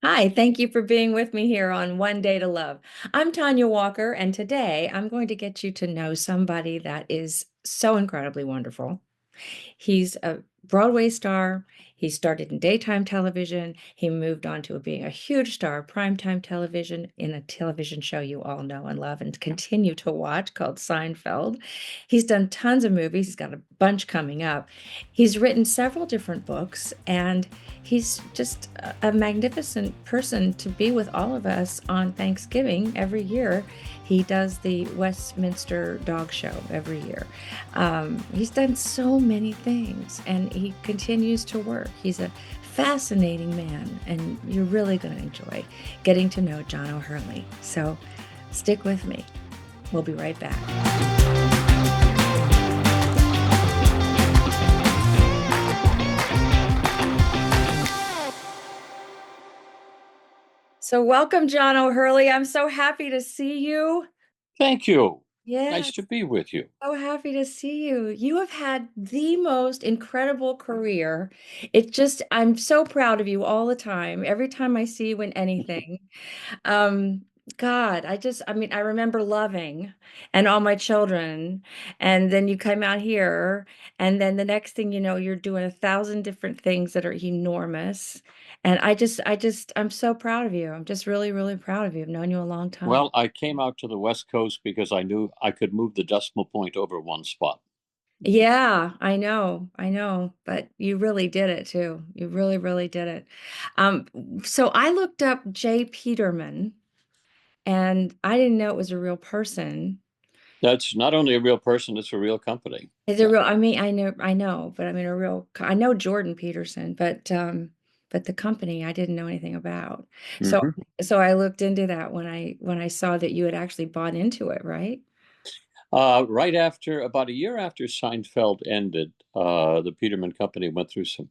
Hi, thank you for being with me here on One Day to Love. I'm Tanya Walker, and today I'm going to get you to know somebody that is so incredibly wonderful. He's a Broadway star. He started in daytime television. He moved on to being a huge star of primetime television in a television show you all know and love and continue to watch called Seinfeld. He's done tons of movies. He's got a bunch coming up. He's written several different books, and he's just a magnificent person to be with all of us on Thanksgiving every year. He does the Westminster Dog Show every year. He's done so many things and he continues to work. He's a fascinating man, and you're really going to enjoy getting to know Jon O'Hurley. So stick with me. We'll be right back. So, welcome, Jon O'Hurley. I'm so happy to see you. Thank you. Yeah. Nice to be with you. So happy to see you. You have had the most incredible career. It just, I'm so proud of you all the time. Every time I see you in anything. Um, God, I mean, I remember loving and all my children. And then you come out here, and then the next thing you know, you're doing a thousand different things that are enormous. And I'm so proud of you. I'm just really, really proud of you. I've known you a long time. Well, I came out to the West Coast because I knew I could move the decimal point over one spot. Yeah, I know, but you really did it too. You really, really did it. Um, so I looked up Jay Peterman, and I didn't know it was a real person. That's not only a real person, it's a real company. Is it Yeah. real? I mean, I know, but I mean a real. I know Jordan Peterson, but the company I didn't know anything about. So, hmm so I looked into that when I saw that you had actually bought into it, right? Right after, about a year after Seinfeld ended, the Peterman Company went through some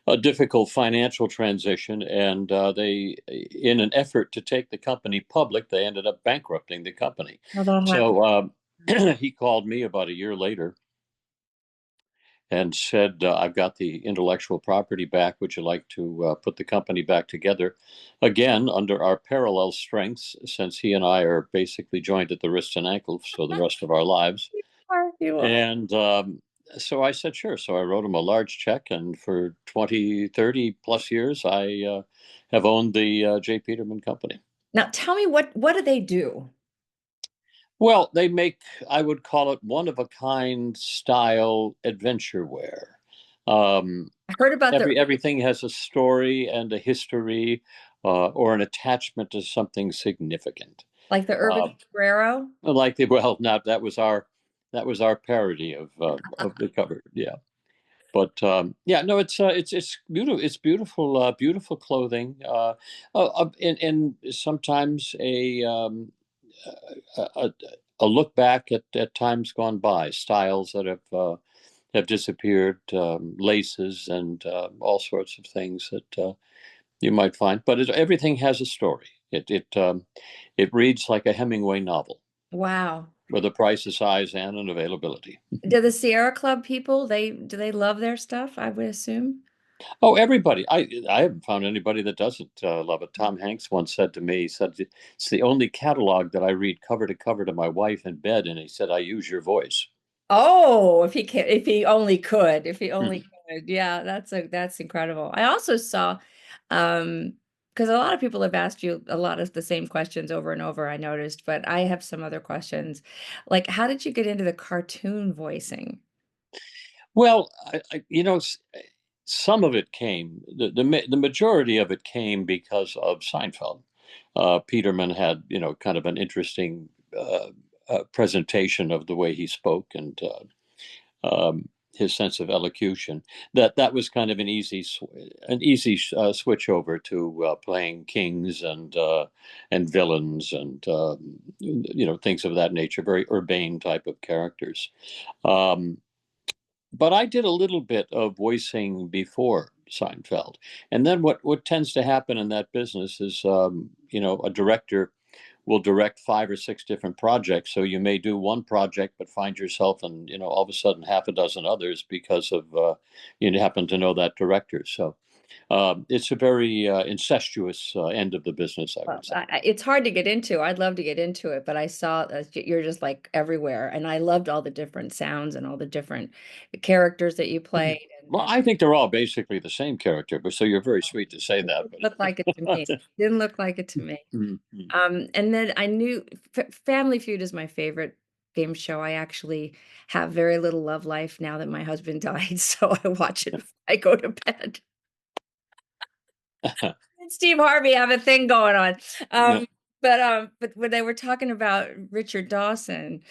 a difficult financial transition, and in an effort to take the company public, they ended up bankrupting the company. Well, that happened. So he called me about a year later and said, I've got the intellectual property back. Would you like to put the company back together again under our parallel strengths, since he and I are basically joined at the wrists and ankles for the rest of our lives? You are. And so I said, sure. So I wrote him a large check. And for 20, 30 plus years, I have owned the J. Peterman Company. Now tell me what do they do? Well, they make, I would call it one of a kind style adventure wear. Um, I heard about the everything has a story and a history, or an attachment to something significant. like the Urban Uh, Sombrero. like the well, not that was our parody of the cover. Yeah, but yeah, no, it's beautiful. It's beautiful, beautiful clothing, and sometimes a a look back at times gone by, styles that have disappeared, laces and all sorts of things that you might find. But everything has a story. It reads like a Hemingway novel Wow. with a price, a size, and an availability. Do the Sierra Club people, do they love their stuff, I would assume? Oh, everybody! I haven't found anybody that doesn't love it. Tom Hanks once said to me, he said, "It's the only catalog that I read cover to cover to my wife in bed," and he said, "I use your voice." Oh, if he only could, if he only Hmm. could. Yeah, that's incredible. I also saw, because a lot of people have asked you a lot of the same questions over and over, I noticed, but I have some other questions. Like, how did you get into the cartoon voicing? Well, some of it came. The majority of it came because of Seinfeld. Peterman had, kind of an interesting presentation of the way he spoke, and his sense of elocution. That was kind of an easy switch over to playing kings and villains and things of that nature, very urbane type of characters. Um, but I did a little bit of voicing before Seinfeld, and then what tends to happen in that business is, a director will direct five or six different projects. So you may do one project, but find yourself in, all of a sudden half a dozen others because of you happen to know that director. So It's a very incestuous end of the business, I Well, would say. it's hard to get into. I'd love to get into it, but I saw you're just like everywhere, and I loved all the different sounds and all the different characters that you played, Well, and I think they're all basically the same character, but so you're very sweet to say that. didn't look like it to me. But Didn't look like it to me. Mhm. And then I knew Family Feud is my favorite game show. I actually have very little love life now that my husband died, so I watch it before I go to bed. And Steve Harvey have a thing going on. Yeah. But when they were talking about Richard Dawson,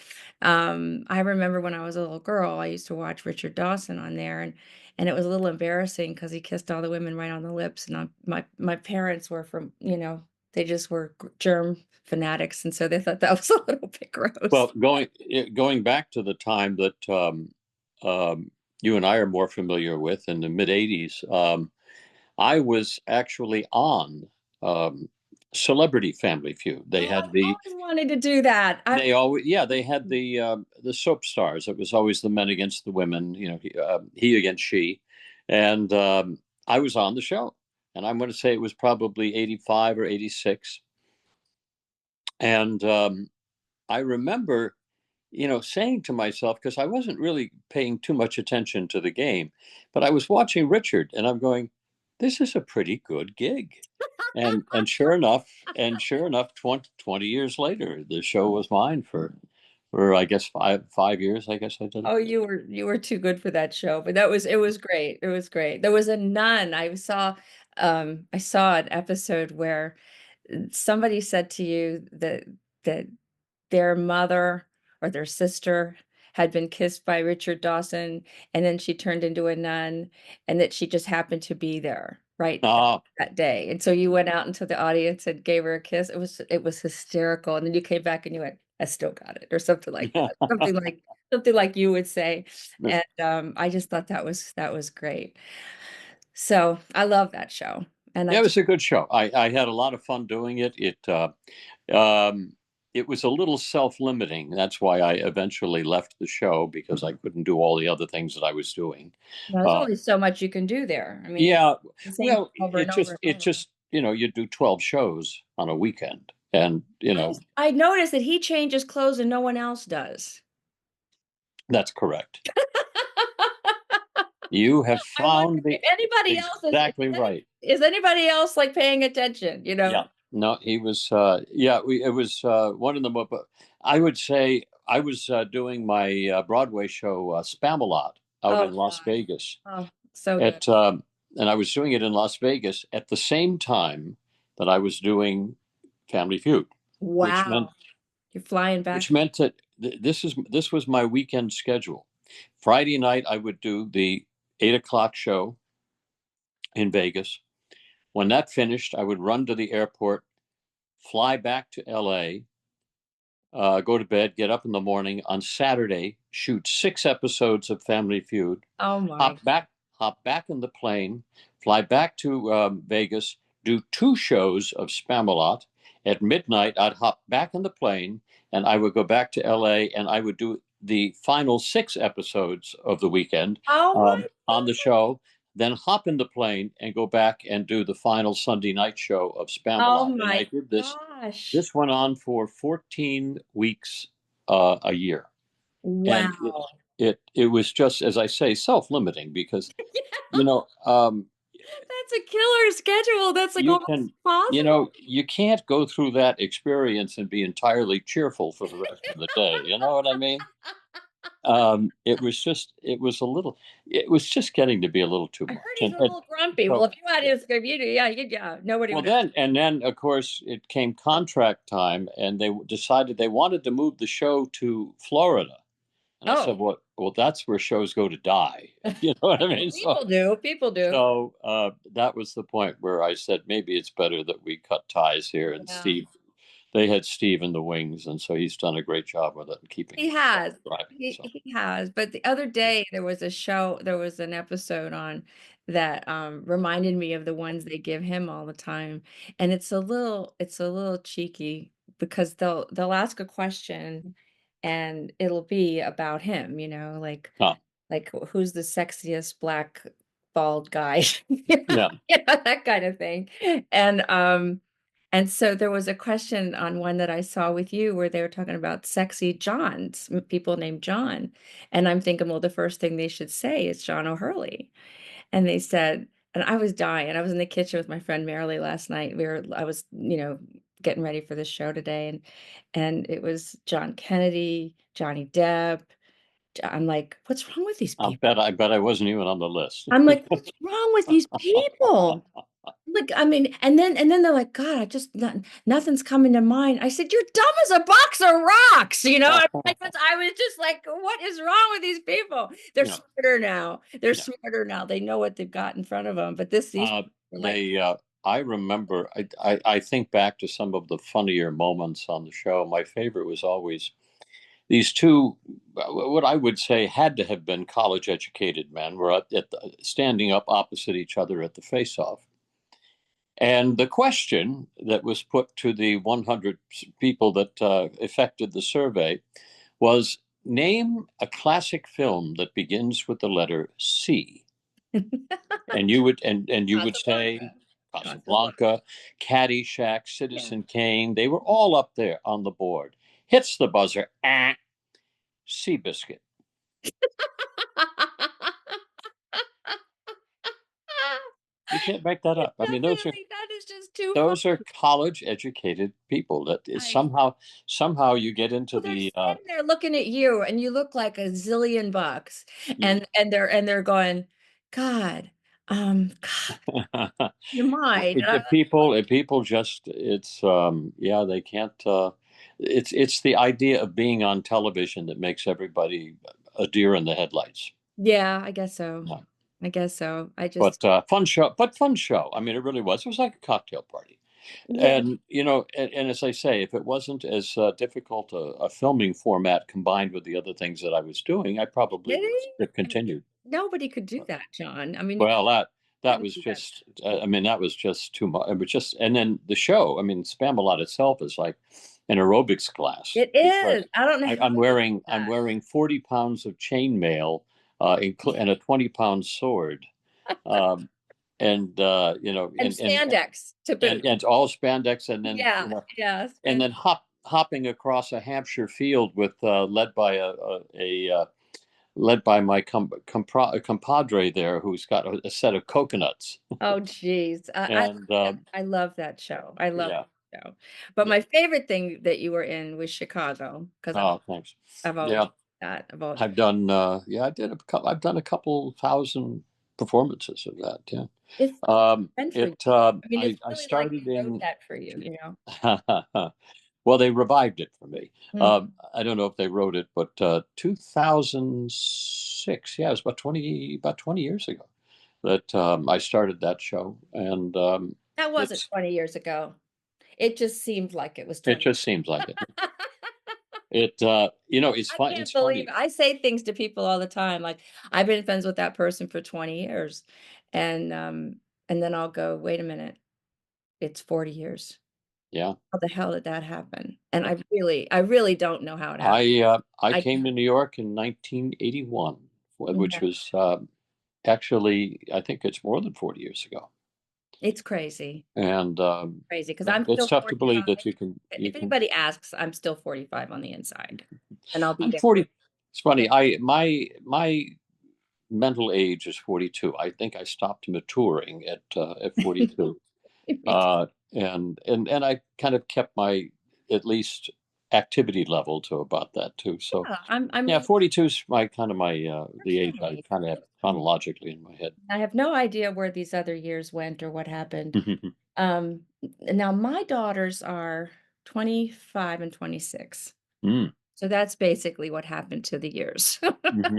I remember when I was a little girl, I used to watch Richard Dawson on there, and it was a little embarrassing because he kissed all the women right on the lips, and my parents were from, they just were germ fanatics, and so they thought that was a little bit gross. Well, going back to the time that you and I are more familiar with in the mid '80s, I was actually on um, Celebrity Family Feud. Oh, I've always wanted to do that. They had the soap stars. It was always the men against the women. He against she, and I was on the show, and I'm going to say it was probably '85 or '86, and I remember, saying to myself, because I wasn't really paying too much attention to the game, but I was watching Richard and I'm going, this is a pretty good gig. And sure enough, 20 years later, the show was mine for I guess five years, I guess I did it. Oh, you were too good for that show, but it was great. It was great. There was a nun. I saw an episode where somebody said to you that their mother or their sister had been kissed by Richard Dawson, and then she turned into a nun, and that she just happened to be there right Ah, that day. And so you went out into the audience and gave her a kiss. It was hysterical. And then you came back and you went, I still got it, or something like that. Something like you would say. And I just thought that was great. So I love that show. And I yeah, it just was a good show. I had a lot of fun doing it. Um, it was a little self-limiting. That's why I eventually left the show because I couldn't do all the other things that I was doing. there's Uh, only so much you can do there. I mean, yeah, the same well, thing over and over and over. you do 12 shows on a weekend, and I noticed that he changes clothes and no one else does. that's correct. You have I wonder found if the anybody else exactly right. is anybody else like paying attention, you Yeah. know? No, he was. It was one of the. But I would say I was doing my Broadway show Spamalot out Oh in Las gosh. Vegas Oh, so good. at, and I was doing it in Las Vegas at the same time that I was doing Family Feud, which meant Wow. You're flying back. which meant that this was my weekend schedule. Friday night I would do the 8 o'clock show in Vegas. When that finished, I would run to the airport, fly back to LA, go to bed, get up in the morning on Saturday, shoot 6 episodes of Family Feud, Oh my. hop back in the plane, fly back to Vegas, do 2 shows of Spamalot. At midnight, I'd hop back in the plane and I would go back to LA and I would do the final 6 episodes of the weekend Oh my on the God. show, then hop in the plane and go back and do the final Sunday night show of Oh Spamalot. And I my did this. gosh. This went on for 14 weeks a year, and Wow. it was just, as I say, self-limiting because you know That's a killer schedule. That's like you almost can impossible. you can't go through that experience and be entirely cheerful for the rest of the day. You know what I mean? It was a little, it was just getting to be a little too I heard much, he's a little grumpy. Well, so if you had his, if you, yeah, nobody well, would. then, of course, it came contract time, and they decided they wanted to move the show to Florida. And I Oh, said, well, that's where shows go to die. You know what I well, mean? people do. People do. That was the point where I said maybe it's better that we cut ties here. And Yeah. they had Steve in the wings, and so he's done a great job with it and keeping He it has. thriving. He So he has. But the other day there was an episode on that reminded me of the ones they give him all the time. And it's a little cheeky because they'll ask a question and it'll be about him, like uh, like who's the sexiest black bald guy, Yeah. that kind of thing. And so there was a question on one that I saw with you where they were talking about sexy Johns, people named John. And I'm thinking, well, the first thing they should say is Jon O'Hurley. And they said, and I was dying. I was in the kitchen with my friend Marilee last night. I was, getting ready for the show today, and it was John Kennedy, Johnny Depp. I'm like, what's wrong with these people? I bet I wasn't even on the list. I'm like, what's wrong with these people? Like, I mean, and then they're like, God, nothing's coming to mind. I said, you're dumb as a box of rocks, I was just like, what is wrong with these people? They're Yeah. smarter now. They're Yeah. smarter now. They know what they've got in front of them. But these Uh, people are like, they, I remember, I think back to some of the funnier moments on the show. My favorite was always these two, what I would say had to have been college educated men, were standing up opposite each other at the face off. And the question that was put to the 100 people that effected the survey was, name a classic film that begins with the letter C. And you would say Casablanca. Casablanca. Casablanca, Caddyshack, Yeah. Citizen Kane. They were all up there on the board. Hits the buzzer. Seabiscuit. You can't make that up. I mean, Definitely, that is just too fun. those are college educated people. That is I somehow you get into Well, they're the standing there looking at you, and you look like a zillion bucks, yeah. and they're going, God, God, you mind. People just it's yeah, they can't it's the idea of being on television that makes everybody a deer in the headlights. Yeah, I guess so. Yeah. I guess so. But fun show. I mean, it really was. It was like a cocktail party. Yeah, And and as I say, if it wasn't as difficult a filming format combined with the other things that I was doing, I probably would really? have I mean, continued. nobody could do that, John. I mean, you Well, that couldn't was do that. just, I mean, that was just too much. It was just, and then the show, I mean, Spamalot itself is like an aerobics class It because is. I don't know how they do I'm that. wearing 40 pounds of chainmail, and a 20-pound sword, um, and And spandex to boot. and all spandex, and then Yeah, yeah, and and then hopping across a Hampshire field with led by my compadre there, who's got a set of coconuts. oh geez. And I love that show. I love yeah, that show. But yeah. my favorite thing that you were in was Chicago because Oh, thanks. I've always Yeah, that. I've always I've done. Yeah, I did a couple. I've done a couple thousand performances of that. Yeah. it's meant for you. I mean, it's I really like started they wrote in. that for you. Well, they revived it for me. Mm. I don't know if they wrote it, but 2006. Yeah, it was about 20 years ago that I started that show, and That wasn't it's 20 years ago. It just seemed like it was it 20. just seems like it. It it's I fun. can't It's believe funny. it. I say things to people all the time, like I've been friends with that person for 20 years. And then I'll go, wait a minute, it's 40 years. Yeah, How the hell did that happen? And I really don't know how it happened. I I came to New York in 1981, which yeah, was actually I think it's more than 40 years ago, it's crazy. and Crazy because I'm it's still tough to believe 45. that you If can. anybody asks, I'm still 45 on the inside. And I'll be I'm there. 40. It's funny. My mental age is 42. I think I stopped maturing at 42. Uh, and I kind of kept my at least activity level to about that too. So Yeah, I'm yeah, the 42 is my We're the age same I age. kind of have chronologically in my head. I have no idea where these other years went or what happened. Um, Now my daughters are 25 and 26. Mm, So that's basically what happened to the years. hmm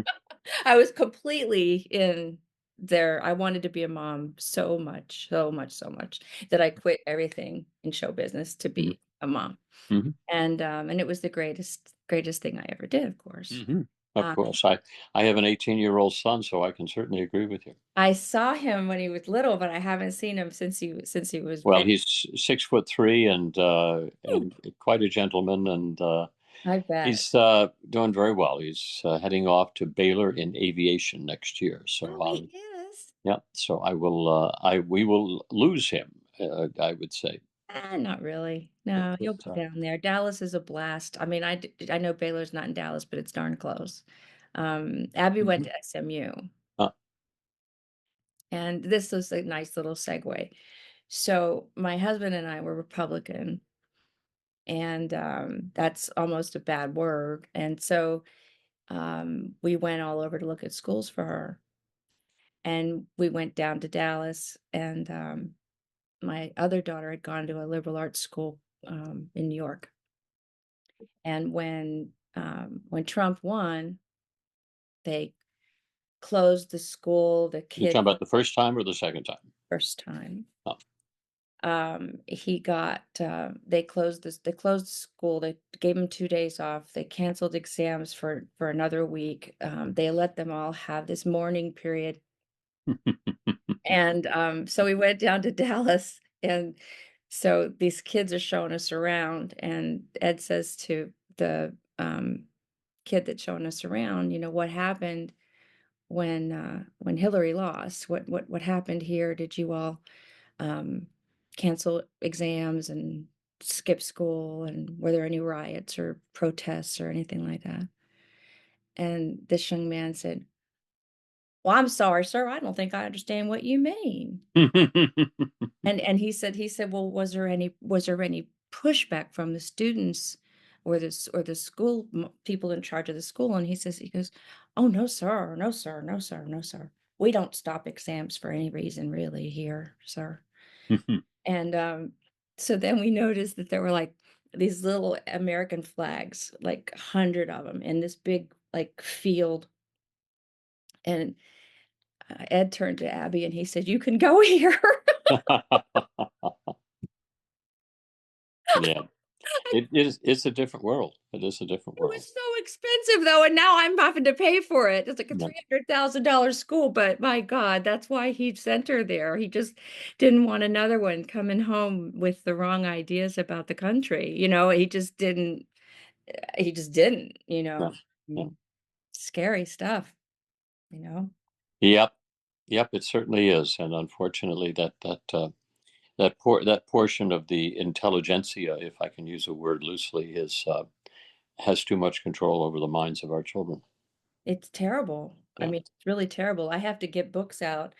I was completely in there. I wanted to be a mom so much, so much, so much that I quit everything in show business to hmm be a mom. hmm And it was the greatest thing I ever did, of course. hmm Of Um, course, I have an 18-year-old son, so I can certainly agree with you. I saw him when he was little, but I haven't seen him since he was Well, big. he's 6'3" and quite a gentleman, and I bet. he's doing very well. He's heading off to Baylor in aviation next year. So Oh, he is. Yeah. So we will lose him. I would say. Not really. Yeah, No, but, you'll go down there. Dallas is a blast. I mean, I know Baylor's not in Dallas, but it's darn close. Abby went mhm. to SMU, Uh, and this was a nice little segue. So my husband and I were Republican, and that's almost a bad word. And so we went all over to look at schools for her, and we went down to Dallas, and my other daughter had gone to a liberal arts school in New York. And when Trump won, they closed the school, the you kid talking about the first time or the second time? first time. Oh. He got they closed the school, they gave him 2 days off, they canceled exams for another week. They let them all have this mourning period. And so we went down to Dallas, and so these kids are showing us around, and Ed says to the kid that's showing us around, what happened when Hillary lost? What happened here? Did you all um, cancel exams and skip school? And were there any riots or protests or anything like that? And this young man said, "Well, I'm sorry, sir. I don't think I understand what you mean." And he said, "Well, was there any pushback from the students or the school people in charge of the school?" And he goes, "Oh, no, sir. No, sir. No, sir. No, sir. We don't stop exams for any reason really here, sir." And so then we noticed that there were like these little American flags, like 100 of them in this big like field. And Ed turned to Abby and he said, "You can go here." Yeah, it is. It's a different world. It is a different It was world. so expensive though, and now I'm having to pay for it. It's like a Yeah. $300,000 school, but my God, that's why he sent her there. He just didn't want another one coming home with the wrong ideas about the country. He just didn't. Yeah. Mm, Scary stuff, you know. Yep. Yep. It certainly is, and unfortunately, that portion of the intelligentsia, if I can use a word loosely, is has too much control over the minds of our children. It's terrible. I Yeah. mean, it's really terrible. I have to get books out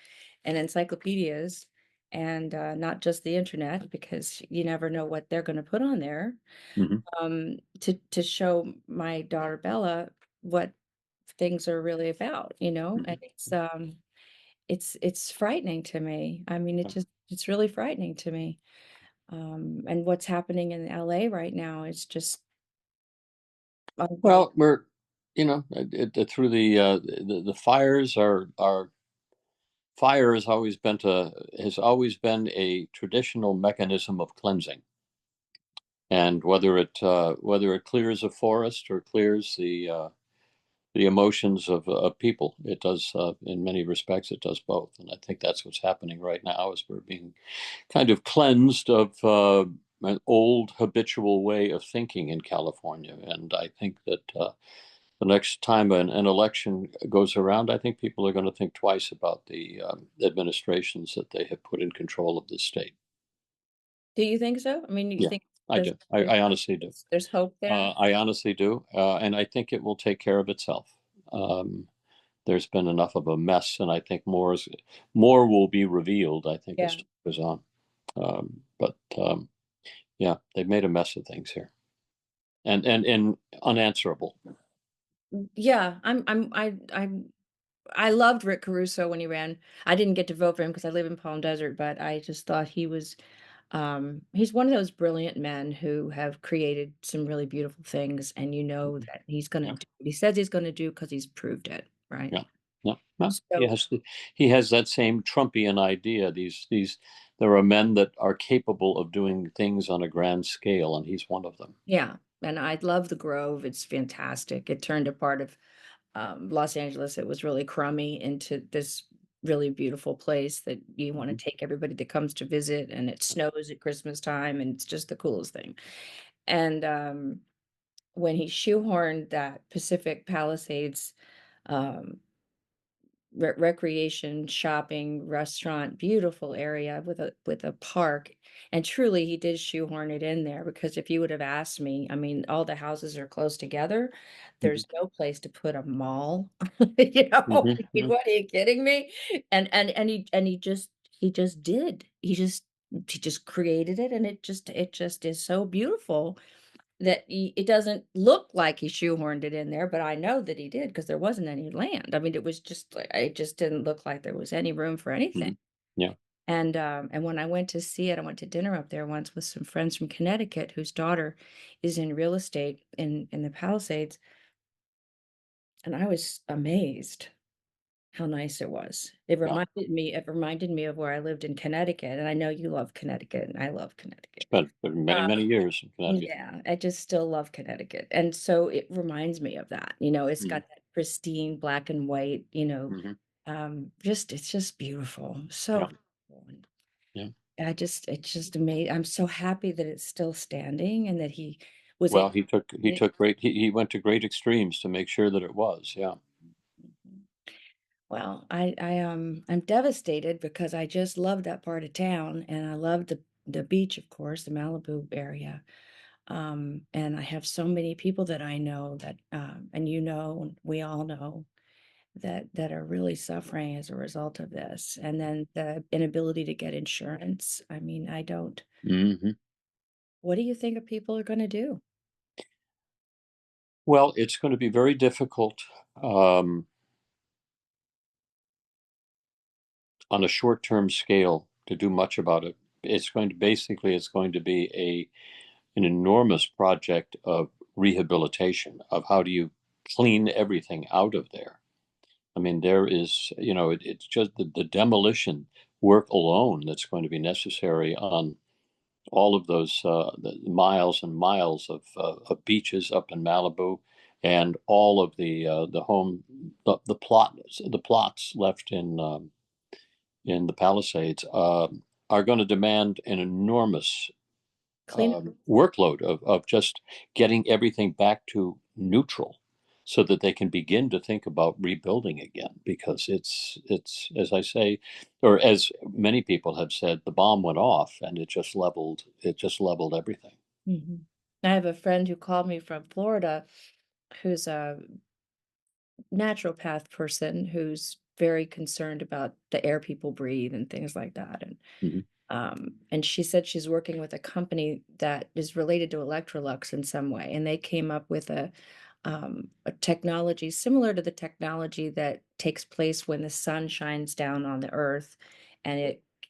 and encyclopedias and not just the internet because you never know what they're going to put on there. Hmm. To show my daughter Bella what things are really about. And Hmm. it's frightening to me. I mean, it's really frightening to me. And what's happening in LA right now is just unbelievable. Well, through the fires are fire has always been a traditional mechanism of cleansing, and whether it clears a forest or clears the emotions of people, it does in many respects it does both, and I think that's what's happening right now is we're being kind of cleansed of an old habitual way of thinking in California, and I think that. The next time an election goes around, I think people are going to think twice about the administrations that they have put in control of the state. Do you think so? I mean, you Yeah, think I there's do. there's I honestly do. there's hope there? I honestly do, and I think it will take care of itself. Um, there's been enough of a mess, and I think more will be revealed. I think as Yeah. time goes on. But yeah, they've made a mess of things here, and unanswerable. Yeah, I loved Rick Caruso when he ran. I didn't get to vote for him because I live in Palm Desert, but I just thought he's one of those brilliant men who have created some really beautiful things, and you know that he's gonna Yeah. do what he says he's gonna do because he's proved it, right? Yeah. No, no. So He has that same Trumpian idea. There are men that are capable of doing things on a grand scale, and he's one of them. yeah, and I love the Grove. It's fantastic. It turned a part of Los Angeles. It was really crummy into this really beautiful place that you want to Mhm. take everybody that comes to visit, and it snows at Christmas time, and it's just the coolest thing. And when he shoehorned that Pacific Palisades um, recreation, shopping, restaurant, beautiful area with a park. And truly, he did shoehorn it in there because if you would have asked me, I mean, all the houses are close together. Hmm. There's no place to put a mall. You know, Hmm. I mean, Hmm. what are you kidding me? And he just did. He just created it, and it just is so beautiful that it doesn't look like he shoehorned it in there, but I know that he did because there wasn't any land. I mean, it was just like it just didn't look like there was any room for anything. Hmm. Yeah. And when I went to see it, I went to dinner up there once with some friends from Connecticut whose daughter is in real estate in the Palisades, and I was amazed how nice it was. Yeah. It reminded me of where I lived in Connecticut, and I know you love Connecticut, and I love Connecticut. Spent many, Um, many years in Connecticut. Yeah, I just still love Connecticut, and so it reminds me of that, it's Hmm. got that pristine black and white, Hmm. just it's just beautiful, so Yeah. beautiful, and Yeah. it's just amazing. I'm so happy that it's still standing and that he was able Well, he to. took great he went to great extremes to make sure that it was. Yeah. Well, I'm devastated because I just love that part of town, and I love the beach, of course, the Malibu area. And I have so many people that I know that, and and we all know that are really suffering as a result of this. And then the inability to get insurance. I mean, I don't. Hmm. What do you think of people are going to do? Well, it's going to be very difficult um, on a short-term scale to do much about it. It's going to be an enormous project of rehabilitation of how do you clean everything out of there. I mean, there is, it's just the demolition work alone that's going to be necessary on all of those the miles and miles of beaches up in Malibu, and all of the the plots left in the Palisades are going to demand an enormous Clean. workload of just getting everything back to neutral so that they can begin to think about rebuilding again, because it's as I say, or as many people have said, the bomb went off and it just leveled everything. Mhm. I have a friend who called me from Florida who's a naturopath person who's very concerned about the air people breathe and things like that. Hmm. And she said she's working with a company that is related to Electrolux in some way, and they came up with a technology similar to the technology that takes place when the sun shines down on the earth, and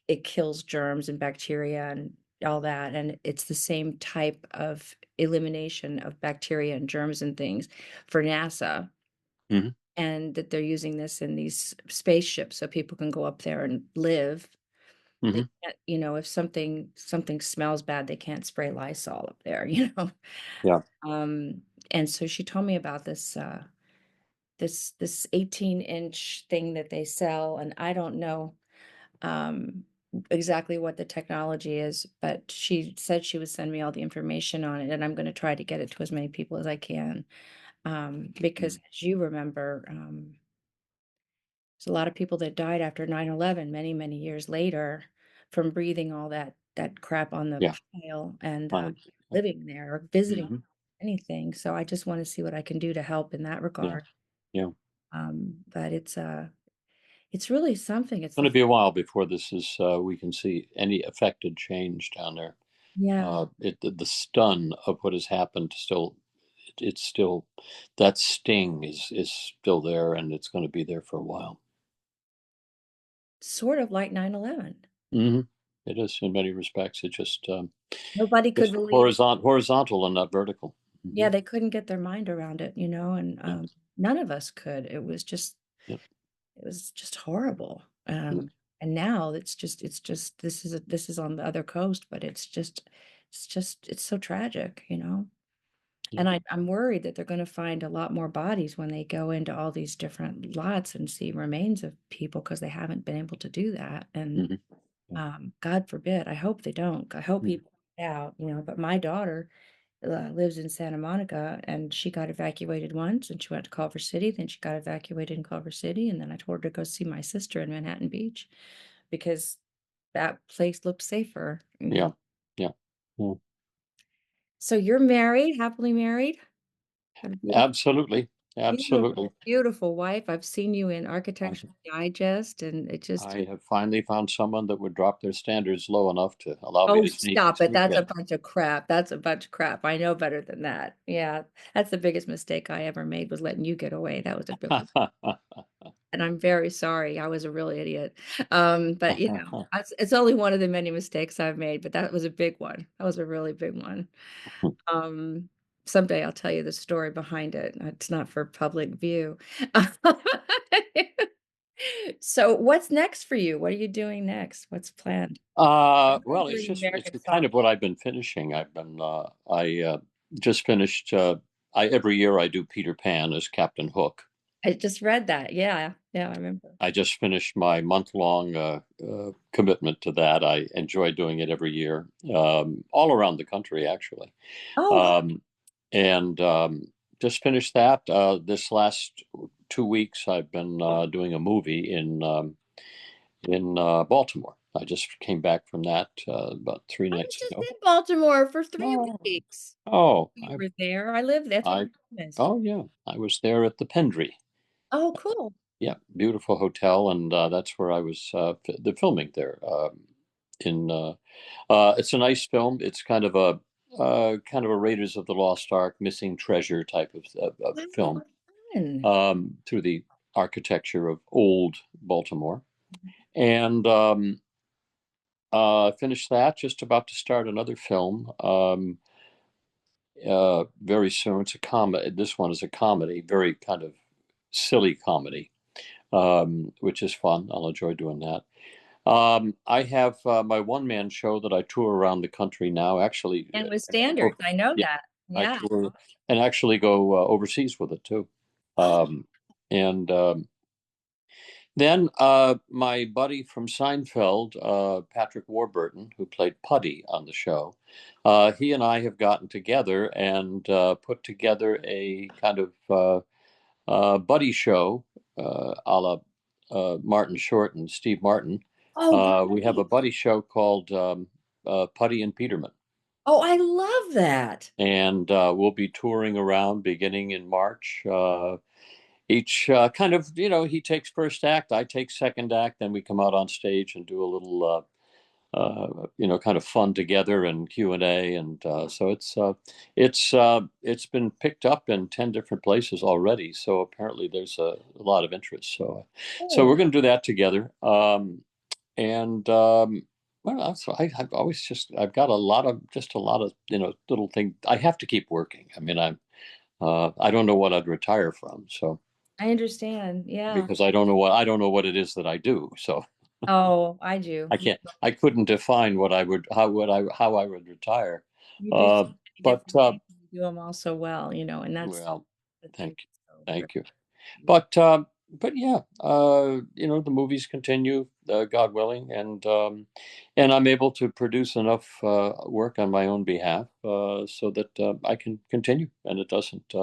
it kills germs and bacteria and all that. And it's the same type of elimination of bacteria and germs and things for NASA, Hmm. and that they're using this in these spaceships so people can go up there and live. They Hmm. can't, if something smells bad, they can't spray Lysol up there, Yeah. Um, and so she told me about this 18-inch thing that they sell, and I don't know um exactly what the technology is, but she said she would send me all the information on it, and I'm going to try to get it to as many people as I can. Because Mm. as you remember, there's a lot of people that died after 9/11 many, many years later from breathing all that crap on the Yeah. pile and, I understand. living there or visiting Hmm. anything, so I just wanna see what I can do to help in that Yeah. regard. Yeah. But it's really something. It's Going the to be a while before this is we can see any affected change down there. Yeah, The stun of what has happened still, it's still, that sting is still there, and it's going to be there for a while. sort of like 9/11. Hmm. It is in many respects. Nobody could Just believe it. horizontal and not vertical. Hmm. Yeah, they couldn't get their mind around it, and, Yeah. none of us could. Yeah. It was just horrible. Yeah. And now it's just this is on the other coast, but it's so tragic. Yeah. And I'm worried that they're going to find a lot more bodies when they go into all these different lots and see remains of people because they haven't been able to do that. And Hmm. Yeah. God forbid, I hope they don't. I hope Hmm. people find out. But my daughter lives in Santa Monica, and she got evacuated once, and she went to Culver City. Then she got evacuated in Culver City, and then I told her to go see my sister in Manhattan Beach because that place looked safer. Yeah. Yeah. Mm. So you're married, happily married, got a beautiful, Absolutely. Absolutely. beautiful, beautiful wife. I've seen you in I, Architectural Digest, and it just, I have finally found someone that would drop their standards low enough to allow me oh, to stop it. sneak That's a in. bunch of crap. That's a bunch of crap. I know better than that. Yeah, that's the biggest mistake I ever made was letting you get away. That was a really, and I'm very sorry. I was a real idiot. But it's only one of the many mistakes I've made, but that was a big one. That was a really big one. Um, Someday I'll tell you the story behind it. It's not for public view. So what's next for you? What are you doing next? What's planned? I'm really Well, doing it's American kind Song. of what I've been finishing. I just finished, every year I do Peter Pan as Captain Hook. I just read that. Yeah, yeah, I remember. I just finished my month-long commitment to that. I enjoy doing it every year, all around the country, actually. Oh, Um, and just finished that. This last 2 weeks, I've been doing a movie in Baltimore. I just came back from that about three I was nights just ago. in Baltimore for three Oh, weeks. oh, You were there. I live there. That's where I, my home is. oh yeah, I was there at the Pendry. Oh, cool. Yeah, beautiful hotel, and that's where I was the filming there. In It's a nice film. It's kind of a Raiders of the Lost Ark, missing treasure type of Wow, film, fun. through the architecture of old Baltimore. And finished that. Just about to start another film very soon. It's a comedy. This one is a comedy, very kind of silly comedy, which is fun. I'll enjoy doing that. I have my one man show that I tour around the country now. Actually, And with oh, standards, I know yeah, that. I Yeah. tour and actually go overseas with it too. Oh, And Then my buddy from Seinfeld, Patrick Warburton, who played Puddy on the show, he and I have gotten together and put together a kind of buddy show, a la Martin Short and Steve Martin. oh, We have a great. buddy show called Puddy and Peterman, Oh, I love that. and we'll be touring around beginning in March. Each kind of, he takes first act, I take second act, then we come out on stage and do a little kind of fun together and Q&A. And so it's been picked up in 10 different places already, so apparently there's a lot of interest. So we're Cool. going to do that together. And well, I've always I've got a lot of little things. I have to keep working. I mean, I don't know what I'd retire from, so I understand. Yeah. because I don't know what it is that I do. So Oh, I do. I couldn't define how I would retire. You do so Uh, many but different things. You do them all so well, and that's well, the thing. thank you, So great. thank you. But yeah, the movies continue, God willing, and I'm able to produce enough work on my own behalf so that I can continue, and it doesn't.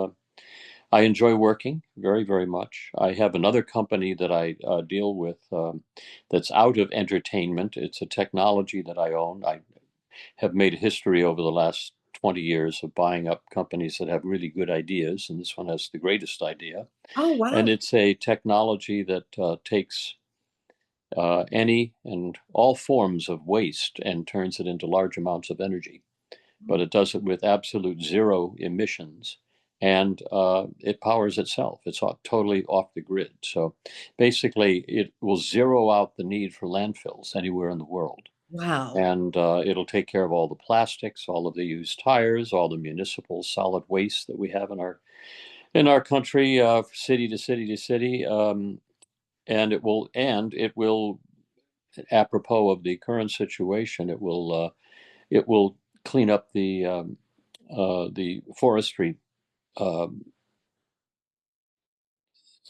I enjoy working very, very much. I have another company that I deal with that's out of entertainment. It's a technology that I own. I have made a history over the last 20 years of buying up companies that have really good ideas, and this one has the greatest idea. Oh, And wow. it's a technology that takes any and all forms of waste and turns it into large amounts of energy. But it does it with absolute zero emissions, and it powers itself. It's totally off the grid. So basically, it will zero out the need for landfills anywhere in the world. Wow. And it'll take care of all the plastics, all of the used tires, all the municipal solid waste that we have in our country, city to city to city. And it will, apropos of the current situation, it will clean up the forestry um,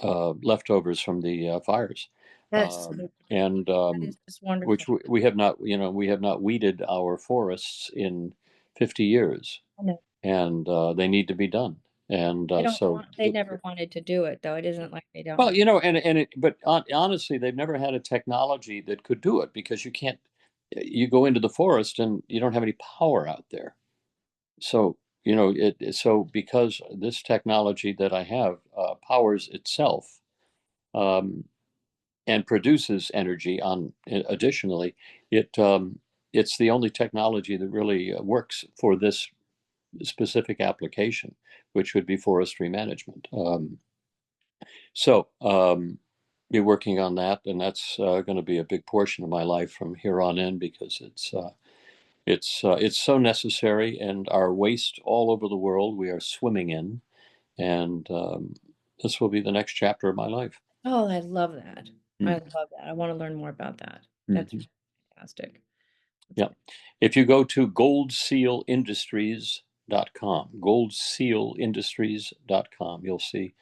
leftovers from the fires, That's so and that is just wonderful. which we have not, we have not weeded our forests in 50 years. I know. and they need to be done. And They don't so, want, they never wanted to do it though. It isn't like they don't well, want. but honestly, they've never had a technology that could do it because you can't. You go into the forest and you don't have any power out there. So so because this technology that I have powers itself, um, and produces energy on additionally, it it's the only technology that really works for this specific application, which would be forestry management. So be working on that, and that's going to be a big portion of my life from here on in because it's so necessary, and our waste all over the world we are swimming in, and this will be the next chapter of my life. Oh, I love that. I Mm. love that. I want to learn more about that. That's Mhm. fantastic. That's Yeah. If you go to goldsealindustries.com, goldsealindustries.com, you'll see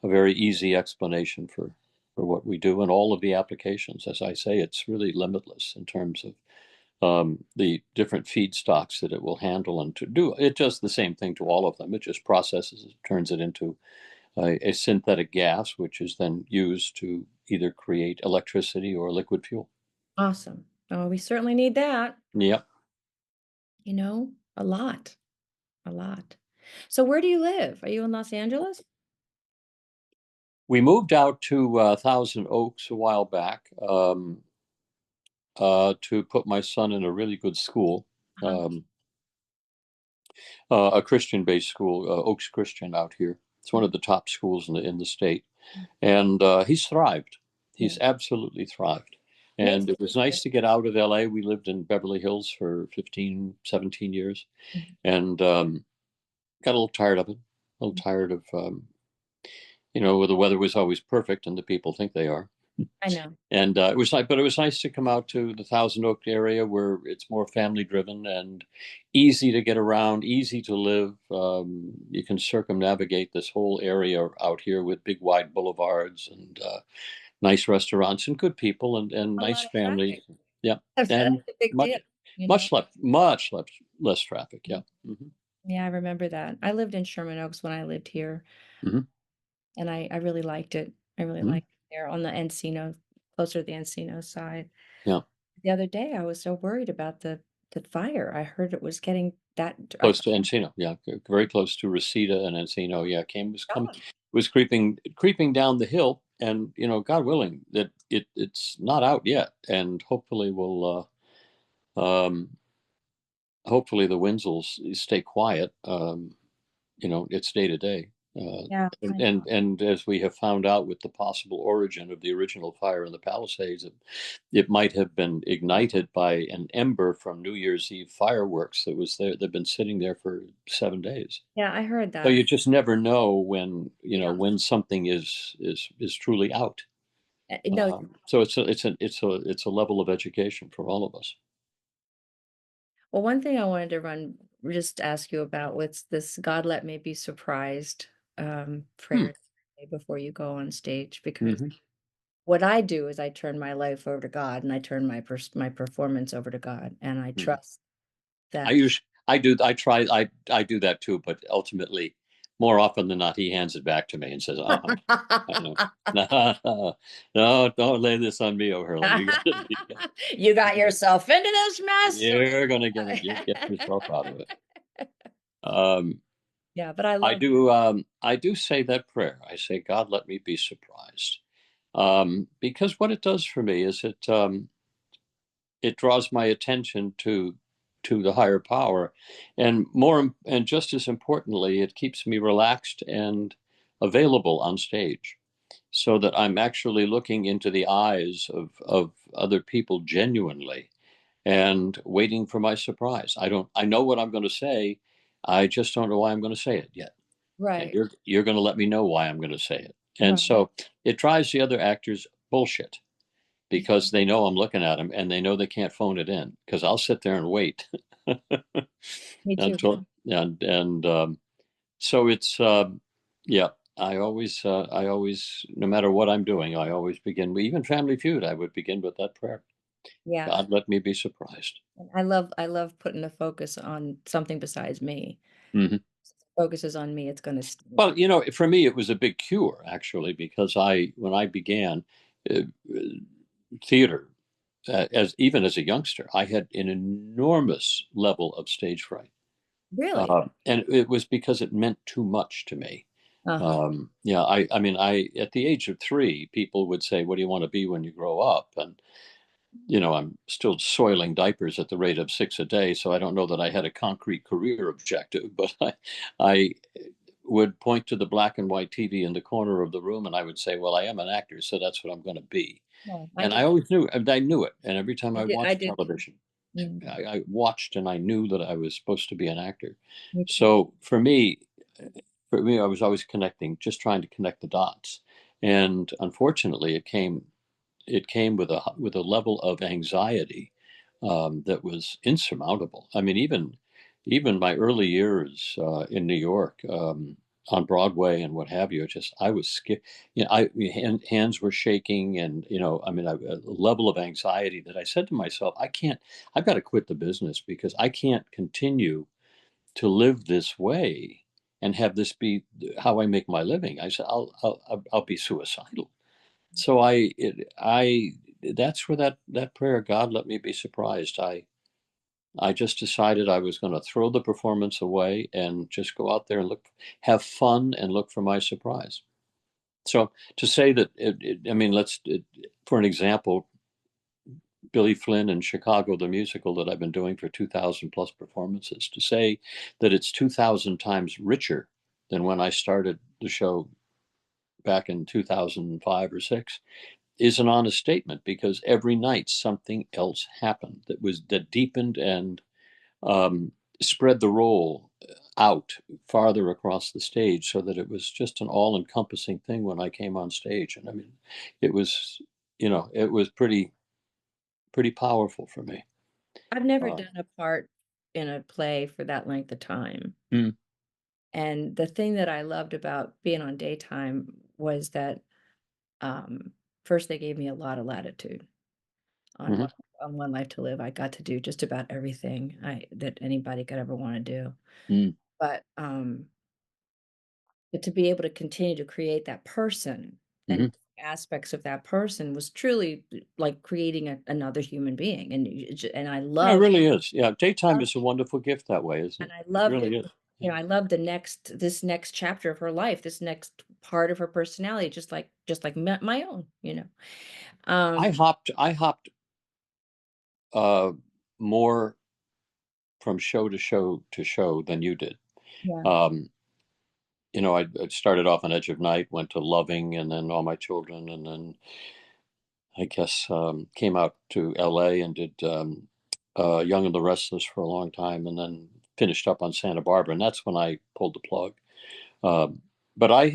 a very easy explanation for what we do and all of the applications. As I say, it's really limitless in terms of the different feedstocks that it will handle and to do. It does the same thing to all of them. It just processes it, turns it into a synthetic gas, which is then used to either create electricity or liquid fuel. awesome. Oh, we certainly need that, Yep. a lot, a lot. So where do you live? Are you in Los Angeles? We moved out to Thousand Oaks a while back to put my son in a really good school, Uh-huh. um, a Christian-based school, Oaks Christian out here. It's one of the top schools in the state, and he's thrived. Yeah. He's absolutely thrived. Makes And it was nice to get out of LA. We lived in Beverly Hills for 15, 17 years, and got a little tired of it. A little tired of where the weather was always perfect and the people think they are. I know. And it was like, but it was nice to come out to the Thousand Oak area where it's more family driven and easy to get around, easy to live. You can circumnavigate this whole area out here with big wide boulevards and nice restaurants and good people and A nice lot of families. traffic. Yeah, That's and a big much deal, you know? much less traffic. Yeah. Hmm. Yeah, I remember that. I lived in Sherman Oaks when I lived here, Hmm. and I really liked it. I really Hmm. liked it there on the Encino, closer to the Encino side. Yeah, The other day, I was so worried about the fire. I heard it was getting that. I close thought, to Encino. Yeah, very close to Reseda and Encino. Yeah, God, was creeping down the hill, and God willing that it's not out yet, and hopefully the winds will stay quiet. It's day to day. yeah, I know. And as we have found out with the possible origin of the original fire in the Palisades, it might have been ignited by an ember from New Year's Eve fireworks that was there. They've been sitting there for 7 days. Yeah, I heard So that. you just never know when You don't. when something is truly out. No. So it's a level of education for all of us. Well, one thing I wanted to just ask you about was this God let me be surprised Hmm. prayer before you go on stage, because Hmm. what I do is I turn my life over to God and I turn my performance over to God, and I Hmm. trust that. I try, I do that too, but ultimately, more often than not, he hands it back to me and says, I know. No, no, don't lay this on me, O'Hurley. You got yourself into this mess. You're gonna get yourself out of it. Um, Yeah, but I love. I do say that prayer. I say, God, let me be surprised. Because what it does for me is it draws my attention to the higher power, and just as importantly, it keeps me relaxed and available on stage, so that I'm actually looking into the eyes of other people genuinely and waiting for my surprise. I know what I'm going to say. I just don't know why I'm going to say it yet. And Right, you're going to let me know why I'm going to say it. And right. so it drives the other actors bullshit because they know I'm looking at them and they know they can't phone it in because I'll sit there and wait Me too. until and so it's yeah. I always, no matter what I'm doing, I always begin. Even Family Feud, I would begin with that prayer. Yeah, God, let me be surprised. and I love putting the focus on something besides me. Hmm. focuses on me, it's going to stay. Well, for me, it was a big cure actually, because when I began uh, theater, as even as a youngster, I had an enormous level of stage fright. Really? And it was because it meant too much to me. Uh-huh. Yeah, I mean, at the age of 3, people would say, "What do you want to be when you grow up?" And I'm still soiling diapers at the rate of 6 a day, so I don't know that I had a concrete career objective, but I would point to the black and white TV in the corner of the room, and I would say, "Well, I am an actor, so that's what I'm going to be." Yeah, I And did. I knew it. And every time I I did. I watched did. television, Mm, I watched and I knew that I was supposed to be an actor. me too. So for me, I was always connecting, just trying to connect the dots. And unfortunately, it came with a level of anxiety that was insurmountable. I mean, even my early years in New York, on Broadway and what have you, just I was scared. Hands were shaking, and I mean, a level of anxiety that I said to myself, I can't. I've got to quit the business because I can't continue to live this way and have this be how I make my living. I said, I'll be suicidal. So that's where that prayer, God, let me be surprised. I just decided I was going to throw the performance away and just go out there and have fun and look for my surprise. So to say that, I mean, for an example, Billy Flynn in Chicago, the musical that I've been doing for 2,000 plus performances, to say that it's 2,000 times richer than when I started the show back in 2005 or 6 is an honest statement, because every night something else happened that deepened and um, spread the role out farther across the stage, so that it was just an all-encompassing thing when I came on stage. And I mean, it was it was pretty powerful for me. I've never Uh, done a part in a play for that length of time. mm, And the thing that I loved about being on daytime was that first they gave me a lot of latitude on mhm, what on One Life to Live. I got to do just about everything that anybody could ever want to do. mm, But but to be able to continue to create that person and mhm. aspects of that person was truly like creating another human being. And and I Yeah, it love really is. Yeah, daytime is a wonderful gift that way, isn't and it? I It loved really it. is. You Yeah. know, I love this next chapter of her life, this next part of her personality, just like my own, you know. I Um, hopped. I hopped more from show to show to show than you did. yeah, Um, I started off on Edge of Night, went to Loving, and then All My Children, and then I guess came out to L.A. and did Young and the Restless for a long time, and then finished up on Santa Barbara, and that's when I pulled the plug. Um, but I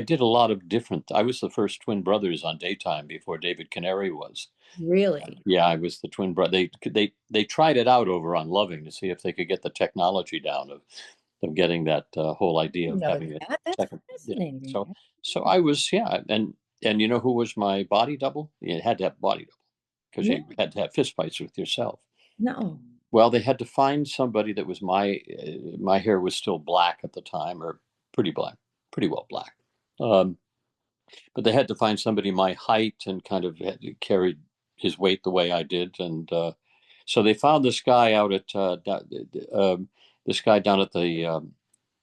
did a lot of different. I was the first twin brothers on daytime before David Canary was. really. Yeah, I was the twin brother. They tried it out over on Loving to see if they could get the technology down of getting that whole I idea didn't of know having a that. That's second. Yeah. fascinating. So I was, yeah, and you know who was my body double? You had to have body double because No, you had to have fist fights with yourself. no. Well, they had to find somebody that was my hair was still black at the time, or pretty black, pretty well black. Um, but they had to find somebody my height and kind of carried his weight the way I did, and so they found this guy out at this guy down at the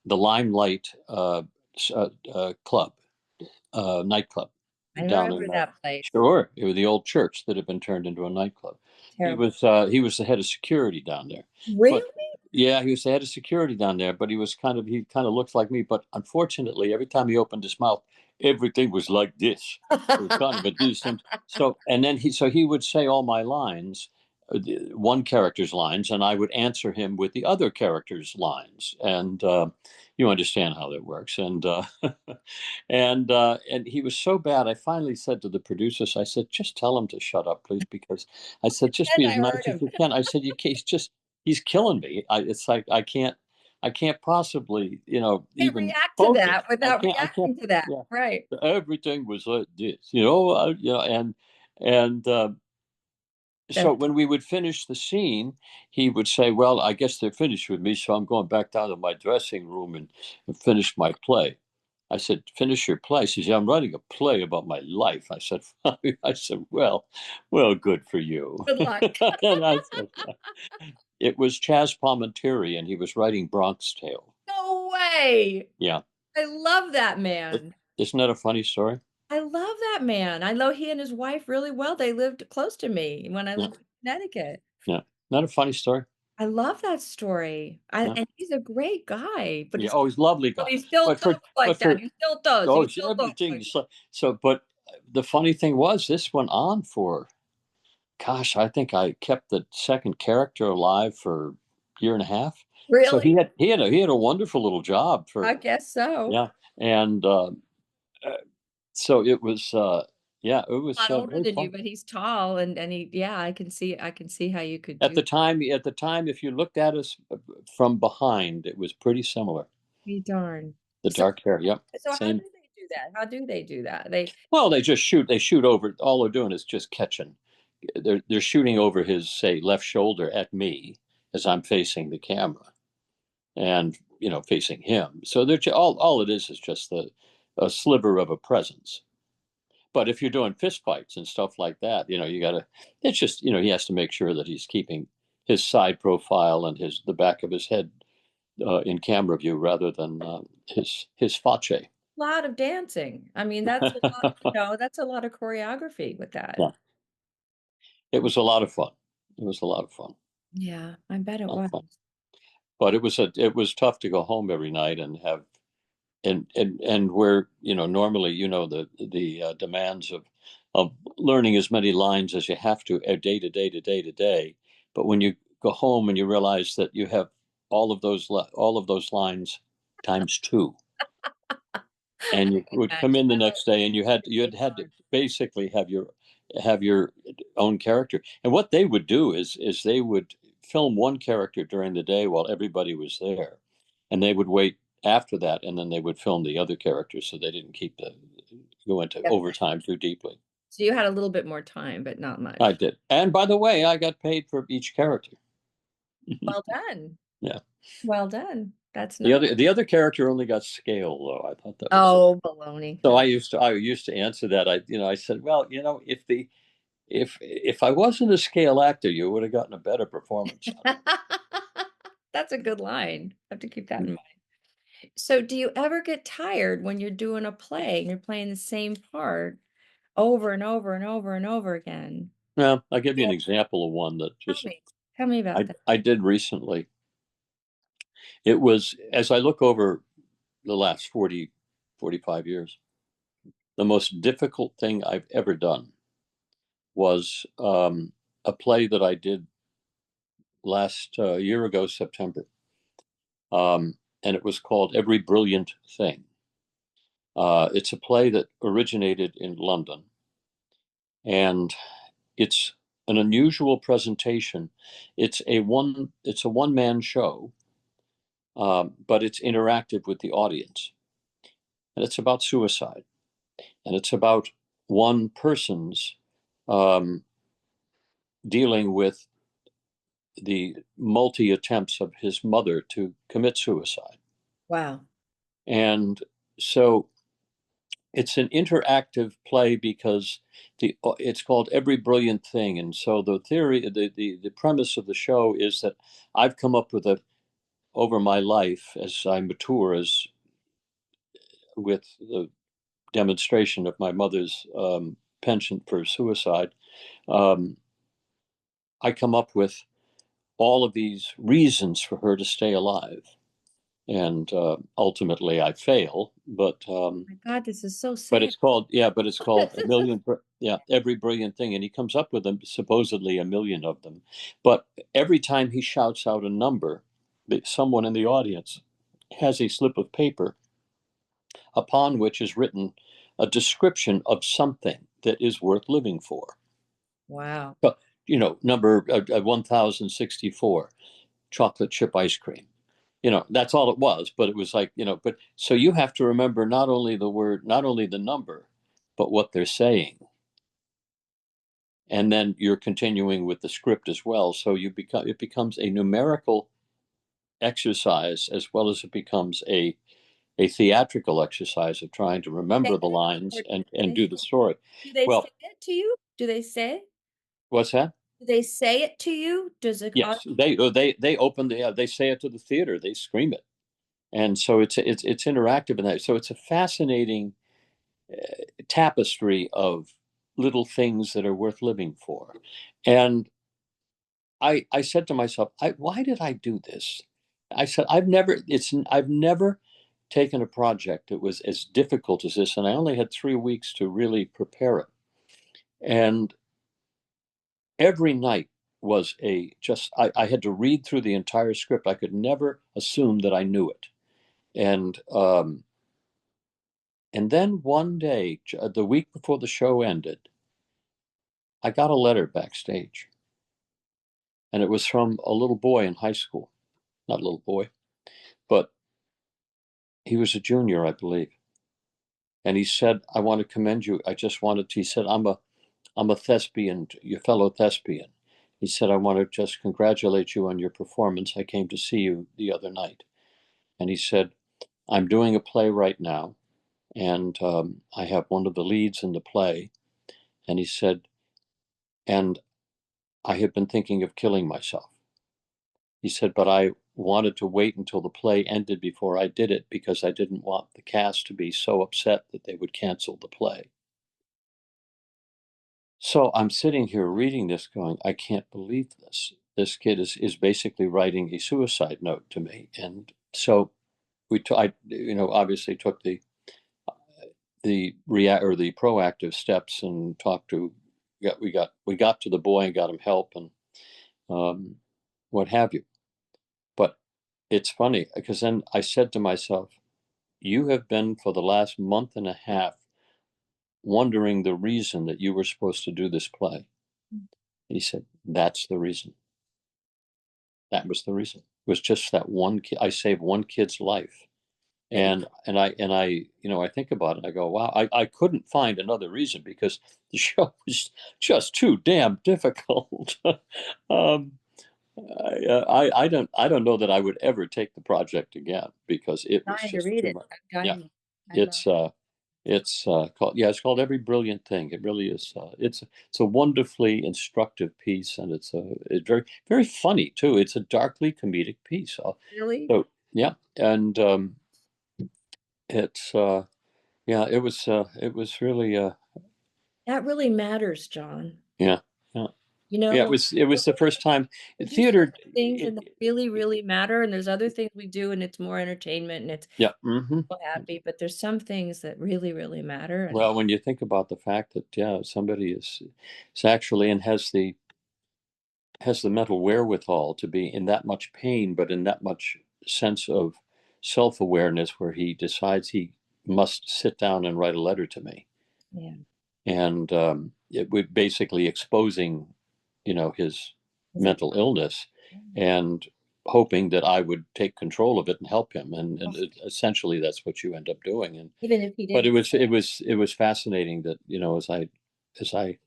Limelight club, nightclub I down remember in that place. sure, it was the old church that had been turned into a nightclub. Terrible. He was the head of security down there, but Really? yeah, he was the head of security down there. But he kind of looked like me. But unfortunately, every time he opened his mouth, everything was like this. It was kind of a decent. So and then he would say all my lines, one character's lines, and I would answer him with the other character's lines, and you understand how that works. And and he was so bad. I finally said to the producers, I said, just tell him to shut up, please, because I said, just And be I as heard nice as him. you can. I said, he's killing me. It's like I can't possibly, Can't even react to focus. that without I can't. reacting to that. Yeah, Right. everything was like this, and So when we would finish the scene, he would say, "Well, I guess they're finished with me, so I'm going back down to my dressing room and finish my play." I said, "Finish your play?" He says, "Yeah, I'm writing a play about my life." I said, "I said, well, good for you." Good luck. And I said, it was Chazz Palminteri, and he was writing Bronx Tale. No way. Yeah, I love that man. isn't that a funny story? I love that man. I know he and his wife really well. They lived close to me when I Yeah, lived in Connecticut. yeah, not a funny story. I love that story. Yeah, And he's a great guy, yeah. Oh, he's a lovely but guy. he still But for talks like but that. for He still does. oh, He it's still talks everything. like that. So, but the funny thing was, this went on for, gosh, I think I kept the second character alive for a year and a half. So Really? he had a wonderful little job I for, guess so. yeah, and uh, so it was yeah, it A was lot older very than you, fun. but he's tall and he yeah, I can see how you could At do the time, if you looked at us from behind, it was pretty similar. be darn. The So dark hair, yep, so how do same. they do that? How do they do that? They Well, they shoot over. All they're doing is just catching. They're shooting over his, say, left shoulder at me as I'm facing the camera, and facing him. So all it is just a sliver of a presence. But if you're doing fist fights and stuff like that, you gotta. It's just he has to make sure that he's keeping his side profile and the back of his head in camera view rather than his face. lot of dancing. I mean, that's a lot, that's a lot of choreography with that. Yeah, it was a lot of fun. It was a lot of fun. Yeah, I bet it A lot of was. fun. But it was tough to go home every night and have and where normally the demands of learning as many lines as you have to day to day to day to day, but when you go home and you realize that you have all of those lines times two, and you would come in the next day and you had to basically have your own character. And what they would do is they would film one character during the day while everybody was there, and they would wait after that, and then they would film the other characters so they didn't go into Yep. overtime too deeply. So you had a little bit more time, but not I much. did, and by the way, I got paid for each character. Well done. Yeah. Well done. That's nice. The other character only got scale though. I thought that was. Oh, baloney. So I used to answer that. I said, well, if I wasn't a scale actor, you would have gotten a better performance out of That's a good line. I have to keep that in it. mind. So, do you ever get tired when you're doing a play and you're playing the same part over and over and over and over again? Well, I'll give you Yeah, an example of one that tell just me. Tell me about that. I did recently. It was, as I look over the last 45 years, the most difficult thing I've ever done was a play that I did last year ago, September. And it was called Every Brilliant Thing. It's a play that originated in London, and it's an unusual presentation. It's a one man show, but it's interactive with the audience, and it's about suicide, and it's about one person's um, dealing with the multi attempts of his mother to commit suicide. Wow. And so it's an interactive play because it's called Every Brilliant Thing. And so the premise of the show is that I've come up with over my life as I mature, as with the demonstration of my mother's penchant for suicide, um, I come up with all of these reasons for her to stay alive. And ultimately I fail, My God, this is so but sad. it's called a million. Yeah, Every Brilliant Thing, and he comes up with them, supposedly a million of them. But every time he shouts out a number, someone in the audience has a slip of paper upon which is written a description of something that is worth living for. Wow. So, number 1064, chocolate chip ice cream. That's all it was, but it was like, but so you have to remember not only the word, not only the number, but what they're saying. and then you're continuing with the script as well. So it becomes a numerical exercise as well as it becomes a theatrical exercise of trying to Say remember the it, lines or and do the story. do they say Well, it to you? Do they say? what's that? Do they say it to you? Does the Yes, audience they open they say it to the theater, they scream it, and so it's interactive in that. So it's a fascinating tapestry of little things that are worth living for. And I said to myself, why did I do this? I said, I've never taken a project that was as difficult as this, and I only had 3 weeks to really prepare it. And every night was I had to read through the entire script. I could never assume that I knew it. And then one day, the week before the show ended, I got a letter backstage, and it was from a little boy in high school. Not a little boy, but he was a junior, I believe. And he said, "I want to commend you. I just wanted to." He said, I'm a thespian, your fellow thespian." He said, "I want to just congratulate you on your performance. I came to see you the other night." And he said, "I'm doing a play right now, and I have one of the leads in the play." And he said, "And I have been thinking of killing myself." He said, "But I wanted to wait until the play ended before I did it because I didn't want the cast to be so upset that they would cancel the play." So I'm sitting here reading this going, I can't believe this. This kid is basically writing a suicide note to me. And so I, obviously took the proactive steps and talked to, we got to the boy and got him help and um, what have you. But it's funny because then I said to myself, you have been for the last month and a half wondering the reason that you were supposed to do this play. He said, that's the reason. That was the reason. It was just that one kid. I saved one kid's life. that you I think about it. I go, wow, I couldn't find another reason because the show was just too damn difficult. um, I don't know that I would ever take the project again because it was dying to just read too it? much. I'm Yeah, dying. I love it's called, yeah, it's called Every Brilliant Thing. It really is. It's a wonderfully instructive piece, and it's very very funny too. It's a darkly comedic piece. really. So yeah, and it's yeah, it was really That really matters, John. yeah, yeah, You yeah. know, It was the first time we do theater. certain things and they really, really matter, and there's other things we do and it's more entertainment and it's Yeah. Hmm. so happy, but there's some things that really, really matter. And Well, when you think about the fact that yeah, somebody is actually and has the mental wherewithal to be in that much pain, but in that much sense of self-awareness where he decides he must sit down and write a letter to me. yeah, And it would basically exposing, his is it? mental illness and hoping that I would take control of it and help him. And essentially that's what you end up doing. And Even if he but didn't. it was fascinating that, as I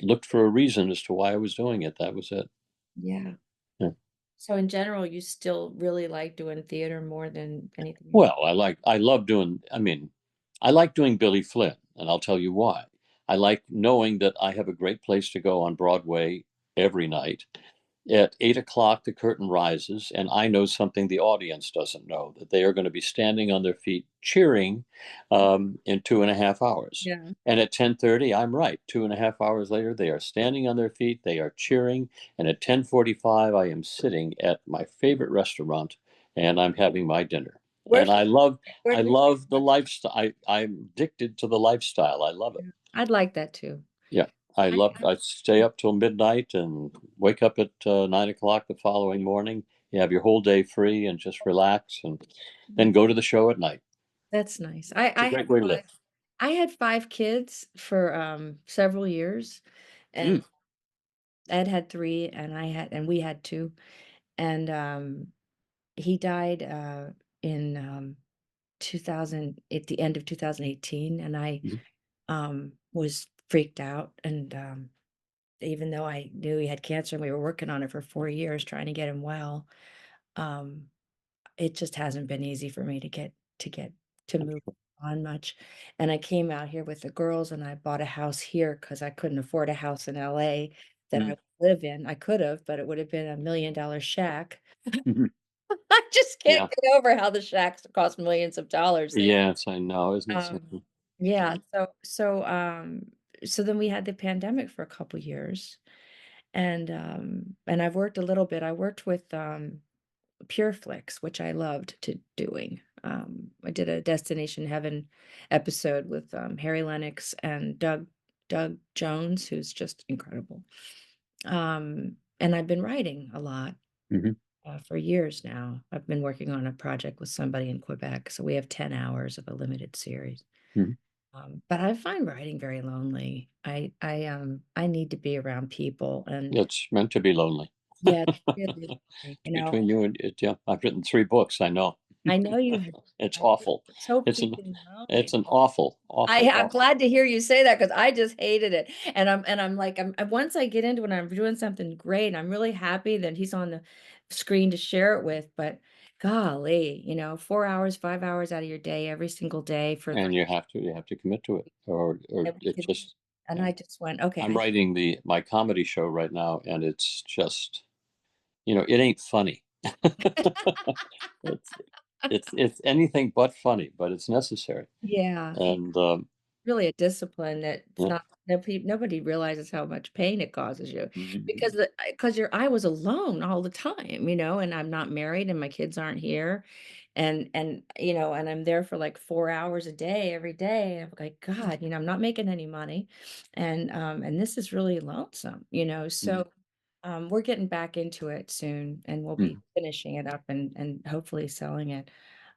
looked for a reason as to why I was doing it, that was it. Yeah. Yeah. So in general, you still really like doing theater more than anything else? Well, I love doing, I like doing Billy Flynn, and I'll tell you why. I like knowing that I have a great place to go on Broadway every night. At 8 o'clock, the curtain rises, and I know something the audience doesn't know, that they are going to be standing on their feet cheering in 2.5 hours. Yeah. And at 10:30, I'm right. 2.5 hours later, they are standing on their feet, they are cheering, and at 10:45, I am sitting at my favorite restaurant and I'm having my dinner. And Where's I where's your love the lifestyle. I'm addicted to the lifestyle. I love it. favorite? I'd like that too. Yeah, I I stay up till midnight and wake up at 9 o'clock the following morning. You have your whole day free and just relax and then go to the show at night. That's nice. It's a great way to live. I had 5 kids for several years, and Mm. Ed had three, and we had two, and he died in 2000 at the end of 2018, and I Mhm. was freaked out and even though I knew he had cancer and we were working on it for 4 years trying to get him well, um, it just hasn't been easy for me to get to I'm move sure. on much. And I came out here with the girls and I bought a house here because I couldn't afford a house in LA that I Mm. would live in. I could have, but it would have been $1 million shack. Mhm. I just can't Yeah. get over how the shacks cost millions of dollars there. Yes, I know. Isn't it Um, something? yeah, so then we had the pandemic for a couple years, and I've worked a little bit. I worked with PureFlix, which I loved to doing. I did a Destination Heaven episode with Harry Lennox and Doug Jones, who's just incredible. And I've been writing a lot Hmm. for years now. I've been working on a project with somebody in Quebec, so we have 10 hours of a limited series. Hmm. But I find writing very lonely. I need to be around people, and It's meant to be lonely. yeah, it's really lonely, you know. Between you and it, yeah, I've written 3 books. I know. I know you have. It's I awful. just hope It's you an can help. it's an awful, awful, I'm awful. glad to hear you say that because I just hated it. And I'm like once I get into it, I'm doing something great. And I'm really happy that he's on the screen to share it with. But golly, 4 hours, 5 hours out of your day every single day for And like you have to commit to it, or every it single, just. and Yeah. I just went, okay, I'm writing the my comedy show right now, and it's just it ain't funny. it's it's anything but funny, but it's necessary. yeah, And really a discipline that's yeah. not nobody realizes how much pain it causes you Mhm. because I was alone all the time, and I'm not married and my kids aren't here and I'm there for like 4 hours a day every day. I'm like, God, I'm not making any money and this is really lonesome, Mhm. so we're getting back into it soon and we'll be Mhm. finishing it up and hopefully selling it.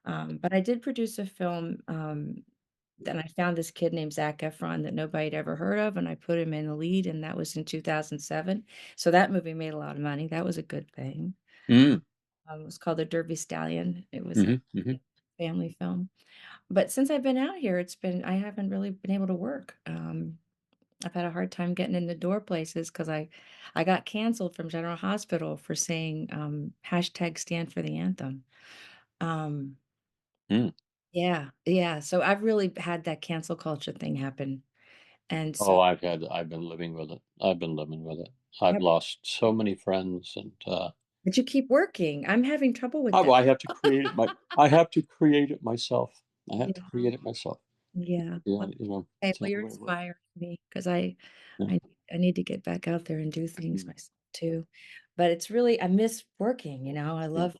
But I did produce a film. Then I found this kid named Zac Efron that nobody had ever heard of, and I put him in the lead, and that was in 2007. So that movie made a lot of money. That was a good thing. Mhm. It was called The Derby Stallion. It was a Mhm. Mhm. family film. But since I've been out here, I haven't really been able to work. I've had a hard time getting in the door places because I got canceled from General Hospital for saying hashtag stand for the anthem. Um, Mhm. yeah, yeah. So I've really had that cancel culture thing happen. And Oh, so I've been living with it. I've been living with it. I've Yep. lost so many friends, and But you keep working. I'm having trouble with oh, that. I have to create it myself. I have to Yeah. create it myself. Yeah. Yeah, Well, okay, it's the well, only you're way it works. inspiring me because Yeah. I I need to get back out there and do things Mhm. myself too. But it's really I miss working, I Yeah. love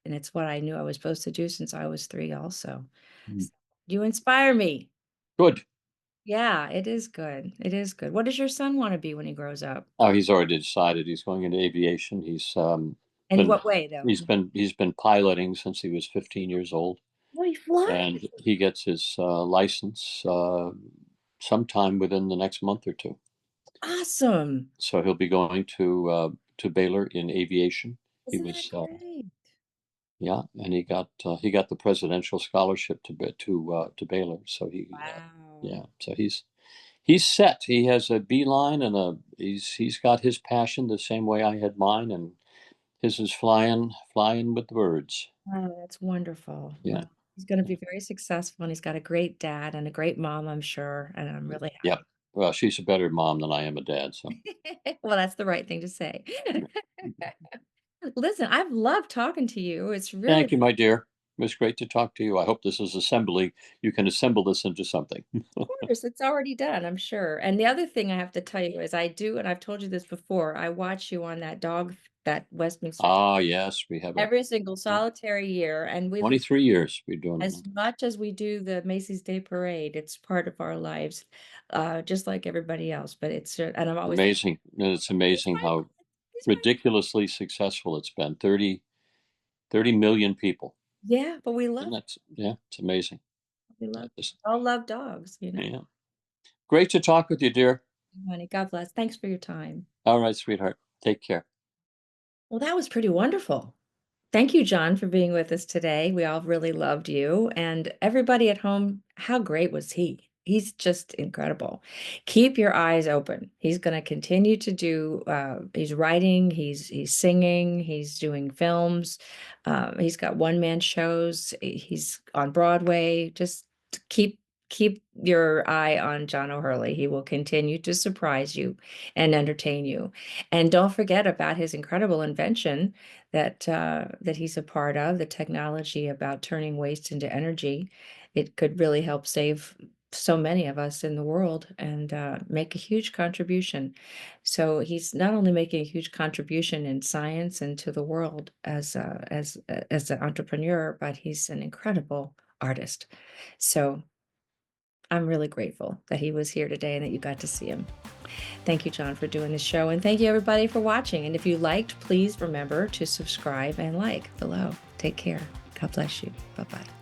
and it's what I knew I was supposed to do since I was 3 also. Mhm. So, you inspire me. Good. Yeah, it is good. It is good. What does your son want to be when he grows up? Oh, he's already decided he's going into aviation. In Been what way though? he's been piloting since he was 15 years old, Oh, he flies. and he gets his license sometime within the next month or two. Awesome. So he'll be going to Baylor in aviation. He Isn't that was great? yeah, and he got the presidential scholarship to Baylor. So Wow. yeah, so he's set. He has a beeline, and he's got his passion the same way I had mine, and his is flying with the birds. Oh, that's wonderful. Yeah. Well, he's going to be very successful and he's got a great dad and a great mom, I'm sure. And I'm really Yep. happy. Well, she's a better mom than I am a dad. So Well, that's the right thing to say. yeah. Listen, I've loved talking to you. It's Thank really, you, my dear. It was great to talk to you. I hope this is assembly. You can assemble this into something. of course, it's already done, I'm sure. And the other thing I have to tell you is I do, and I've told you this before, I watch you on that Westminster Ah, yes, we have every single yeah, solitary year. And we 23 years we're doing it as now. much as we do the Macy's Day Parade, it's part of our lives, just like everybody else. But and I'm always like, Amazing. It's he's amazing my, how he's my, ridiculously successful it's been. 30 million people. yeah, but we And love, yeah, it's amazing. we I love, just, all love dogs. yeah. Great to talk with you, dear. Honey, God bless. Thanks for your time. All right, sweetheart. Take care. Well, that was pretty wonderful. Thank you, John, for being with us today. We all really loved you. And everybody at home, how great was he? He's just incredible. Keep your eyes open. He's going to continue to do, he's writing, he's singing, he's doing films. He's got one-man shows. He's on Broadway. Just keep your eye on Jon O'Hurley. He will continue to surprise you and entertain you. And don't forget about his incredible invention that he's a part of, the technology about turning waste into energy. It could really help save so many of us in the world and make a huge contribution. So he's not only making a huge contribution in science and to the world as an entrepreneur, but he's an incredible artist. So I'm really grateful that he was here today and that you got to see him. Thank you, Jon, for doing the show. And thank you, everybody, for watching. And if you liked, please remember to subscribe and like below. Take care. God bless you. Bye-bye.